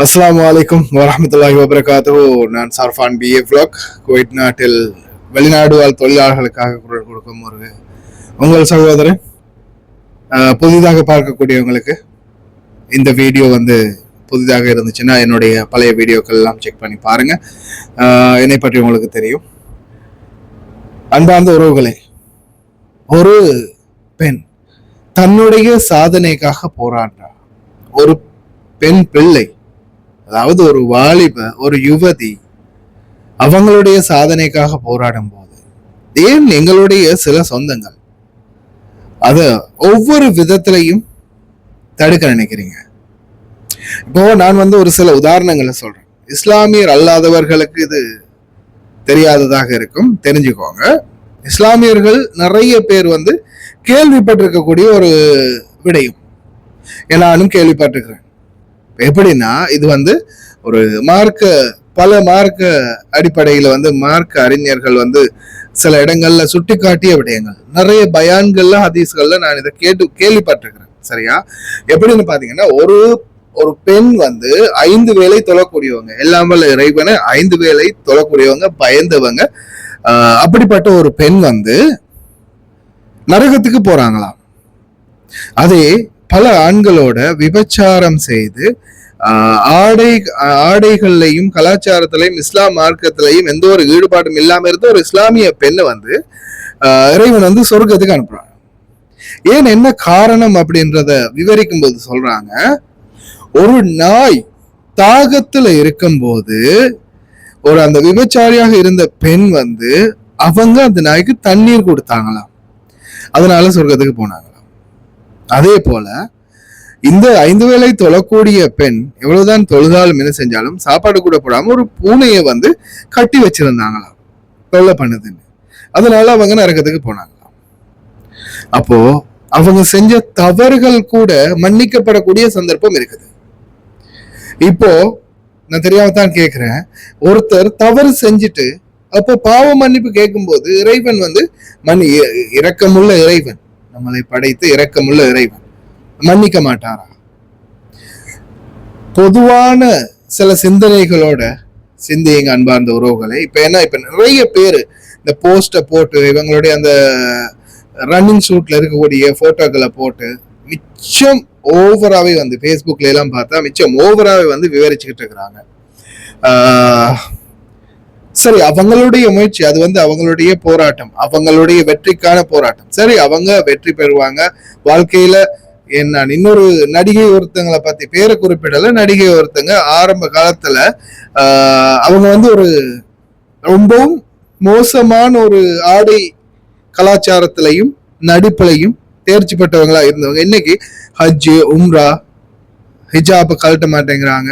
அஸ்ஸலாமு அலைக்கும் வரஹ்மத்துல்லாஹி வபரகாத்துஹு. நான் சர்ஃபான் பிஏ vlog. குவைத் நாட்டில் வெளிநாடு வாழ் தொழிலாளர்களுக்காக குரல் கொடுக்கும் ஒரு உங்கள் சகோதரன். புதிதாக பார்க்கக்கூடியவங்களுக்கு இந்த வீடியோ புதிதாக இருந்துச்சுன்னா என்னுடைய பழைய வீடியோக்கள் எல்லாம் செக் பண்ணி பாருங்க. என்னை பற்றி உங்களுக்கு தெரியும். அன்பார்ந்த உறவுகளே, ஒரு பெண் தன்னுடைய சாதனைக்காக போராடுறார். ஒரு பெண் பிள்ளை, அதாவது ஒரு வாலிப, ஒரு யுவதி அவங்களுடைய சாதனைக்காக போராடும் போது ஏன் எங்களுடைய சில சொந்தங்கள் அத ஒவ்வொரு விதத்திலையும் தடுக்க நினைக்கிறீங்க? இப்போ நான் ஒரு சில உதாரணங்களை சொல்றேன். இஸ்லாமியர் அல்லாதவர்களுக்கு இது தெரியாததாக இருக்கும், தெரிஞ்சுக்கோங்க. இஸ்லாமியர்கள் நிறைய பேர் கேள்விப்பட்டிருக்கக்கூடிய ஒரு விடயம், நானும் கேள்விப்பட்டிருக்கிறேன். எப்படின்னா, இது ஒரு பல மார்க்க அடிப்படையில மார்க்க அறிஞர்கள் சில இடங்கள்ல சுட்டி காட்டிய விடயங்கள், நிறைய பயான்கள்ல ஹதீஸ்கள்ல நான் இதை கேள்விப்பட்டிருக்கிறேன். சரியா? எப்படின்னு பாத்தீங்கன்னா, ஒரு பெண் 5 வேளை தொழக்கூடியவங்க, எல்லாம் வல்ல இறைவனை 5 வேளை தொழக்கூடியவங்க, பயந்தவங்க. அப்படிப்பட்ட ஒரு பெண் நரகத்துக்கு போறாங்களாம். அதே பல ஆண்களோட விபச்சாரம் செய்து ஆடைகள்லையும் கலாச்சாரத்திலையும் இஸ்லாம் மார்க்கத்திலையும் எந்த ஒரு ஈடுபாடும் இல்லாம இருந்த ஒரு இஸ்லாமிய பெண்ணை இறைவன் சொர்க்கத்துக்கு அனுப்புறாங்க. ஏன், என்ன காரணம் அப்படின்றத விவரிக்கும் போது சொல்றாங்க, ஒரு நாய் தாகத்துல இருக்கும்போது அந்த விபச்சாரியாக இருந்த பெண் அவங்க அந்த நாய்க்கு தண்ணீர் கொடுத்தாங்களாம், அதனால சொர்க்கத்துக்கு போனாங்களாம். அதே போல இந்த 5 வேளை தொழக்கூடிய பெண் எவ்வளவுதான் தொழுதாலும் என்ன செஞ்சாலும் சாப்பாடு கூட போடாம ஒரு பூனையை கட்டி வச்சிருந்தாங்களாம், தொல்லை பண்ணுதுன்னு. அதனால அவங்க நரகத்துக்கு போனாங்களாம். அப்போ அவங்க செஞ்ச தவறுகள் கூட மன்னிக்கப்படக்கூடிய சந்தர்ப்பம் இருக்குது. இப்போ நான் தெரியாமத்தான் கேட்கிறேன், ஒருத்தர் தவறு செஞ்சுட்டு அப்போ பாவ மன்னிப்பு கேட்கும் போது இறைவன் இரக்கமுள்ள இறைவன், நம்மளை படைத்து இரக்கமுள்ள இறைவன் மன்னிக்க மாட்டாரா? பொதுவான சில சிந்தனைகளோட சிந்திங்க அன்பார்ந்த உறவுகளை. இப்ப நிறைய பேரு இந்த போஸ்ட போட்டு இவங்களுடைய அந்த ரன்னிங் ஷூட்ல இருக்கக்கூடிய போட்டோக்களை போட்டு மிச்சம் ஓவராவே பேஸ்புக்ல எல்லாம் பார்த்தா மிச்சம் ஓவராவே விவரிச்சுக்கிட்டு இருக்கிறாங்க. சரி, அவங்களுடைய முயற்சி, அது அவங்களுடைய போராட்டம், அவங்களுடைய வெற்றிக்கான போராட்டம். சரி, அவங்க வெற்றி பெறுவாங்க வாழ்க்கையில. நான் இன்னொரு நடிகை ஒருத்தங்களை பத்தி பேரை குறிப்பிடல. நடிகை ஒருத்தங்க ஆரம்ப காலத்துல அவங்க ஒரு ரொம்பவும் மோசமான ஒரு ஆடை கலாச்சாரத்திலையும் நடிப்புலையும் தேர்ச்சி பெற்றவங்களா இருந்தவங்க இன்னைக்கு ஹஜ்ஜு, உம்ரா, ஹிஜாப கழட்ட மாட்டேங்கிறாங்க.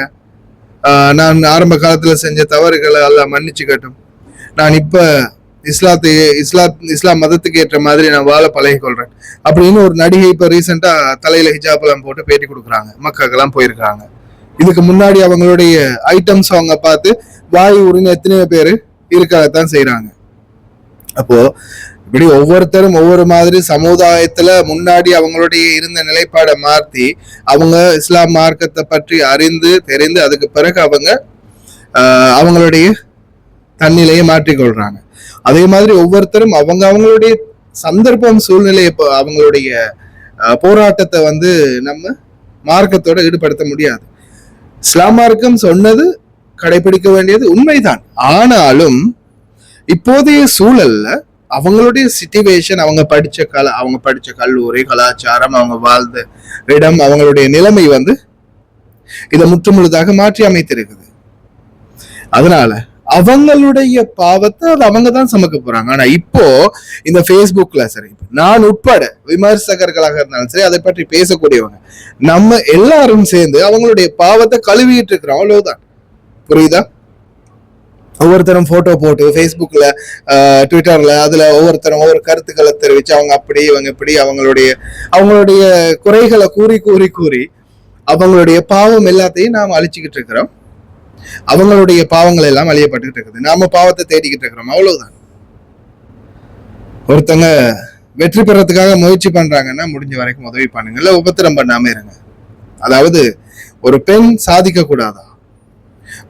நான் ஆரம்ப காலத்துல செஞ்ச தவறுகளை எல்லாம் மன்னிச்சுக்கட்டும், நான் இப்ப இஸ்லாம் மதத்துக்கு ஏற்ற மாதிரி நான் வாழ பழகி கொள்றேன் அப்படின்னு ஒரு நடிகை இப்ப ரீசெண்டா தலையில ஹிஜாப் எல்லாம் போட்டு பேட்டி கொடுக்குறாங்க, மக்களுக்கெல்லாம் போயிருக்காங்க. இதுக்கு முன்னாடி அவங்களுடைய ஐட்டம்ஸ் அவங்க பார்த்து வாய் உரிமை எத்தனையோ பேரு இருக்கத்தான் செய்யறாங்க. அப்போ இப்படி ஒவ்வொருத்தரும் ஒவ்வொரு மாதிரி சமுதாயத்துல முன்னாடி அவங்களுடைய இருந்த நிலைப்பாடை மாற்றி அவங்க இஸ்லாம் மார்க்கத்தை பற்றி அறிந்து தெரிந்து அதுக்கு பிறகு அவங்களுடைய தன்னிலையை மாற்றிக்கொள்றாங்க. அதே மாதிரி ஒவ்வொருத்தரும் அவங்களுடைய சந்தர்ப்பம், சூழ்நிலையை, அவங்களுடைய போராட்டத்தை நம்ம மார்க்கத்தோட ஈடுபடுத்த முடியாது. இஸ்லாம் மார்க்கம் சொன்னது கடைபிடிக்க வேண்டியது உண்மைதான். ஆனாலும் இப்போதைய சூழல்ல அவங்களுடைய சிச்சுவேஷன், அவங்க படிச்ச கல்லூரி, கலாச்சாரம், அவங்க வாழ்ந்த இடம், அவங்களுடைய நிலைமை இதை முற்றுமுழுதாக மாற்றி அமைத்திருக்குது. அதனால அவங்களுடைய பாவத்தை அது அவங்கதான் சுமக்க போறாங்க. ஆனா இப்போ இந்த பேஸ்புக்ல சரி, நான் உட்பட விமர்சகர்களாக இருந்தாலும் சரி, அதை பற்றி பேசக்கூடியவங்க நம்ம எல்லாரும் சேர்ந்து அவங்களுடைய பாவத்தை கழுவிட்டு இருக்கிறோம், அவ்வளவுதான். புரியுதா? ஒவ்வொருத்தரும் போட்டோ போட்டு பேஸ்புக்ல, ட்விட்டர்ல, அதுல ஒவ்வொருத்தரும் ஒவ்வொரு கருத்துக்களை தெரிவிச்சு அவங்க அப்படி இவங்க இப்படி அவங்களுடைய குறைகளை கூறி அவங்களுடைய பாவம் எல்லாத்தையும் நாம அழிச்சுக்கிட்டு இருக்கிறோம். அவங்களுடைய பாவங்கள் எல்லாம் அழியப்பட்டுக்கிட்டு இருக்குது, நாம பாவத்தை தேடிக்கிட்டு இருக்கிறோம், அவ்வளவுதான். ஒருத்தங்க வெற்றி பெறத்துக்காக முயற்சி பண்றாங்கன்னா முடிஞ்ச வரைக்கும் உதவி பண்ணுங்க, இல்ல உபத்திரம் பண்ணாம இருங்க. அதாவது ஒரு பெண் சாதிக்க கூடாதா?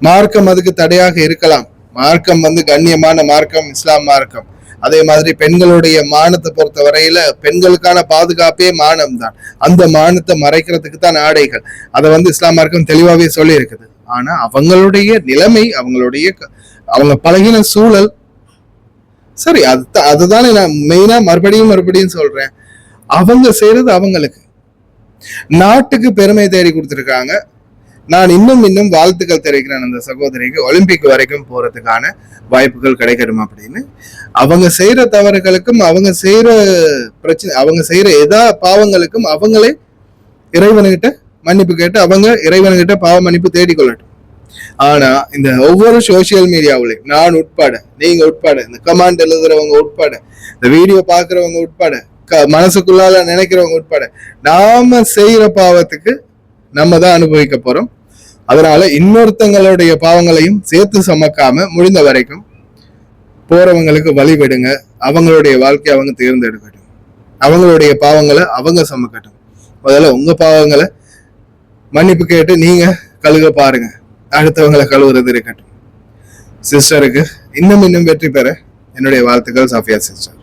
மார்க்கம் அதுக்கு தடையாக இருக்கலாம். மார்க்கம் கண்ணியமான மார்க்கம் இஸ்லாம் மார்க்கம். அதே மாதிரி பெண்களுடைய மானத்தை பொறுத்த வரையில பெண்களுக்கான பாதுகாப்பே மானம் தான். அந்த மானத்தை மறைக்கிறதுக்கு தான் ஆடைகள். அதை இஸ்லாம் மார்க்கம் தெளிவாவே சொல்லி இருக்குது. ஆனா அவங்களுடைய நிலைமை, அவங்க பழகின சூழல் சரி. அதுதானே நான் மெயினா மறுபடியும் சொல்றேன். அவங்க செய்யறது அவங்களுக்கு, நாட்டுக்கு பெருமை தேடி கொடுத்துருக்காங்க. நான் இன்னும் வாழ்த்துக்கள் தெரிவிக்கிறேன் அந்த சகோதரிக்கு. ஒலிம்பிக் வரைக்கும் போறதுக்கான வாய்ப்புகள் கிடைக்கணும் அப்படின்னு. அவங்க செய்யற தவறுகளுக்கும், அவங்க செய்யற பிரச்சனை, அவங்க செய்யற எதா பாவங்களுக்கும் அவங்களே இறைவனுகிட்ட மன்னிப்பு கேட்டு அவங்க இறைவனுகிட்ட பாவ மன்னிப்பு தேடிக்கொள்ளட்டும். ஆனா இந்த ஒவ்வொரு சோசியல் மீடியாவிலையும் நான் உட்பட, நீங்க உட்பட, இந்த கமெண்ட் எழுதுறவங்க உட்பட, இந்த வீடியோ பாக்குறவங்க உட்பட, மனசுக்குள்ளால நினைக்கிறவங்க உட்பட, நாம செய்யற பாவத்துக்கு நம்ம தான் அனுபவிக்க போறோம். அதனால இன்னொருத்தங்களுடைய பாவங்களையும் சேர்த்து சுமக்காம முடிந்த வரைக்கும் போறவங்களுக்கு வழிவிடுங்க. அவங்களுடைய வாழ்க்கையை அவங்க தேர்ந்தெடுக்கட்டும். அவங்களுடைய பாவங்களை அவங்க சுமக்கட்டும். முதல்ல உங்க பாவங்களை மன்னிப்பு கேட்டு நீங்க கழுக பாருங்க. அடுத்தவங்களை கழுவுறது இருக்கட்டும். சிஸ்டருக்கு இன்னும் வெற்றி பெற என்னுடைய வாழ்த்துக்கள். சாஃபியா சிஸ்டர்.